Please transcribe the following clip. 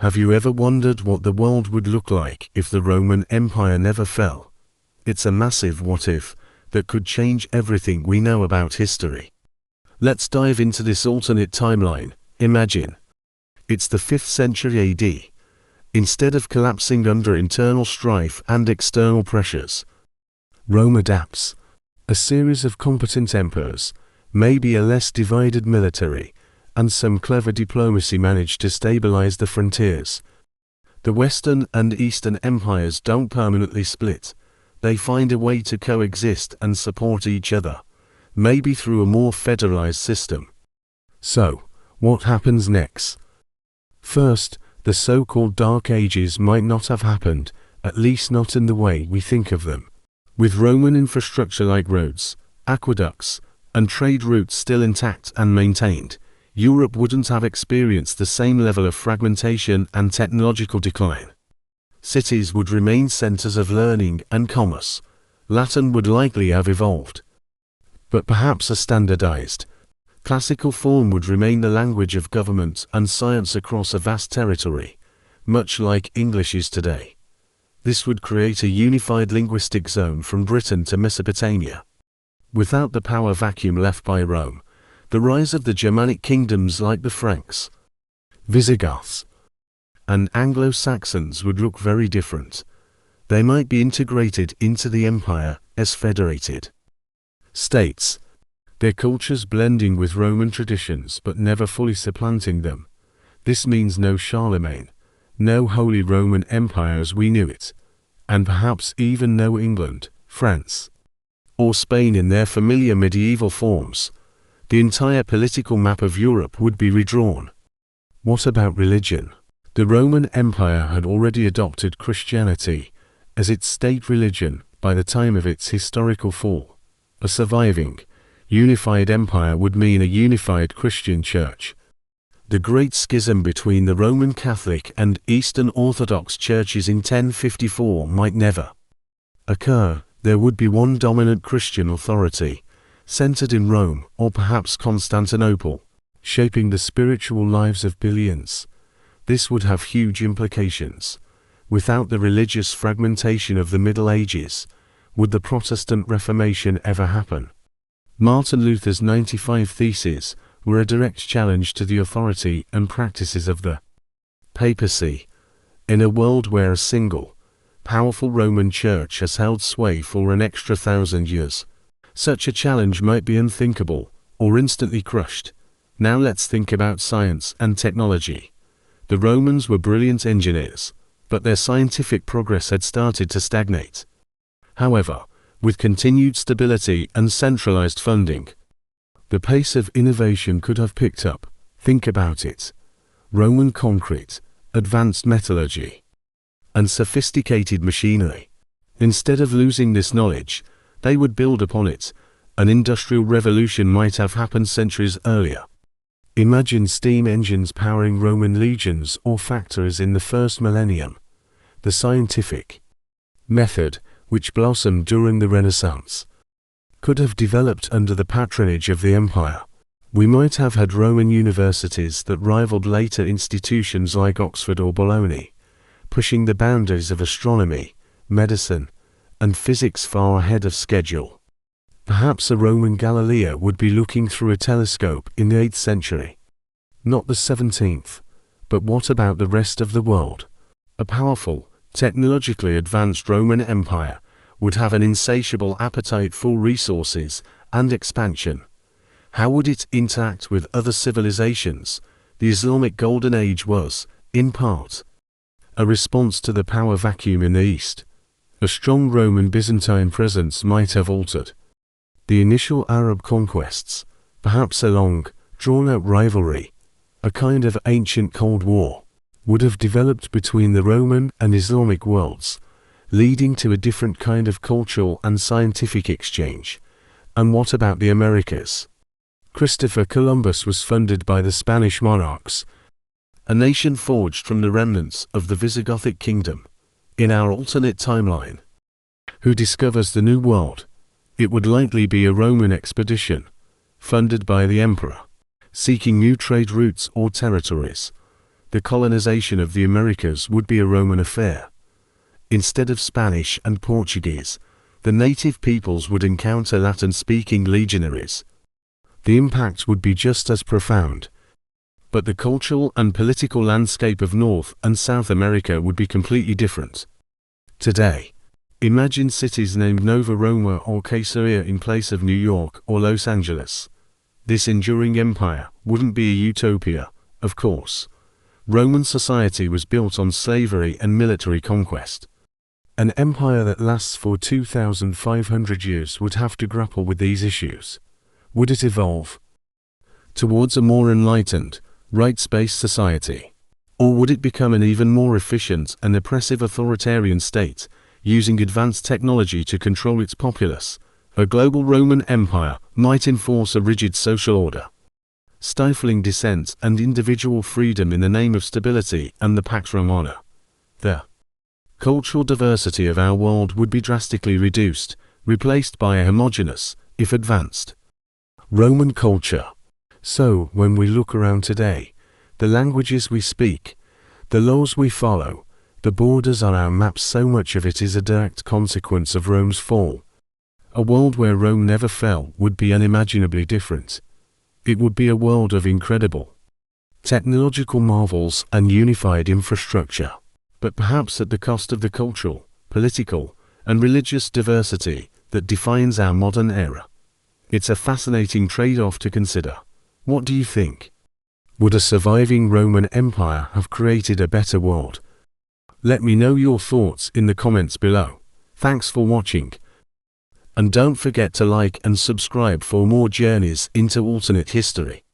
Have you ever wondered what the world would look like if the Roman Empire never fell? It's a massive what-if that could change everything we know about history. Let's dive into this alternate timeline. Imagine it's the 5th century AD. Instead of collapsing under internal strife and external pressures, Rome adapts. A series of competent emperors, maybe a less divided military, and some clever diplomacy managed to stabilize the frontiers. The Western and Eastern empires don't permanently split. They find a way to coexist and support each other, maybe through a more federalized system. So, what happens next? First, the so-called Dark Ages might not have happened, at least not in the way we think of them. With Roman infrastructure like roads, aqueducts, and trade routes still intact and maintained, Europe wouldn't have experienced the same level of fragmentation and technological decline. Cities would remain centers of learning and commerce. Latin would likely have evolved, but perhaps a standardized, classical form would remain the language of government and science across a vast territory, much like English is today. This would create a unified linguistic zone from Britain to Mesopotamia. Without the power vacuum left by Rome, the rise of the Germanic kingdoms like the Franks, Visigoths, and Anglo-Saxons would look very different. They might be integrated into the empire as federated states, their cultures blending with Roman traditions but never fully supplanting them. This means no Charlemagne, no Holy Roman Empire as we knew it, and perhaps even no England, France, or Spain in their familiar medieval forms. The entire political map of Europe would be redrawn. What about religion? The Roman Empire had already adopted Christianity as its state religion by the time of its historical fall. A surviving, unified empire would mean a unified Christian church. The Great Schism between the Roman Catholic and Eastern Orthodox churches in 1054 might never occur. There would be one dominant Christian authority, centered in Rome or perhaps Constantinople, shaping the spiritual lives of billions. This would have huge implications. Without the religious fragmentation of the Middle Ages, would the Protestant Reformation ever happen? Martin Luther's 95 Theses were a direct challenge to the authority and practices of the papacy. In a world where a single, powerful Roman Church has held sway for an extra 1,000 years, such a challenge might be unthinkable or instantly crushed. Now let's think about science and technology. The Romans were brilliant engineers, but their scientific progress had started to stagnate. However, with continued stability and centralized funding, the pace of innovation could have picked up. Think about it. Roman concrete, advanced metallurgy, and sophisticated machinery. Instead of losing this knowledge, they would build upon it. An industrial revolution might have happened centuries earlier. Imagine steam engines powering Roman legions or factories in the first millennium. The scientific method, which blossomed during the Renaissance, could have developed under the patronage of the empire. We might have had Roman universities that rivaled later institutions like Oxford or Bologna, pushing the boundaries of astronomy, medicine, and physics far ahead of schedule. Perhaps a Roman Galileo would be looking through a telescope in the 8th century. Not the 17th. But what about the rest of the world? A powerful, technologically advanced Roman Empire would have an insatiable appetite for resources and expansion. How would it interact with other civilizations? The Islamic Golden Age was, in part, a response to the power vacuum in the East. A strong Roman Byzantine presence might have altered the initial Arab conquests, perhaps a long, drawn-out rivalry, a kind of ancient Cold War, would have developed between the Roman and Islamic worlds, leading to a different kind of cultural and scientific exchange. And what about the Americas? Christopher Columbus was funded by the Spanish monarchs, a nation forged from the remnants of the Visigothic kingdom. In our alternate timeline, who discovers the New World? It would likely be a Roman expedition, funded by the emperor, seeking new trade routes or territories. the colonization of the Americas would be a Roman affair. Instead of Spanish and Portuguese, the native peoples would encounter Latin-speaking legionaries. The impact would be just as profound, but the cultural and political landscape of North and South America would be completely different. Today, imagine cities named Nova Roma or Caesarea in place of New York or Los Angeles. This enduring empire wouldn't be a utopia, of course. Roman society was built on slavery and military conquest. An empire that lasts for 2,500 years would have to grapple with these issues. Would it evolve towards a more enlightened, rights-based society? Or would it become an even more efficient and oppressive authoritarian state, using advanced technology to control its populace? A global Roman Empire might enforce a rigid social order, stifling dissent and individual freedom in the name of stability and the Pax Romana. The cultural diversity of our world would be drastically reduced, replaced by a homogeneous, if advanced, Roman culture. So, when we look around today, the languages we speak, the laws we follow, the borders on our maps, so much of it is a direct consequence of Rome's fall. A world where Rome never fell would be unimaginably different. It would be a world of incredible technological marvels and unified infrastructure, but perhaps at the cost of the cultural, political, and religious diversity that defines our modern era. It's a fascinating trade-off to consider. What do you think? Would a surviving Roman Empire have created a better world? Let me know your thoughts in the comments below. Thanks for watching. And don't forget to like and subscribe for more journeys into alternate history.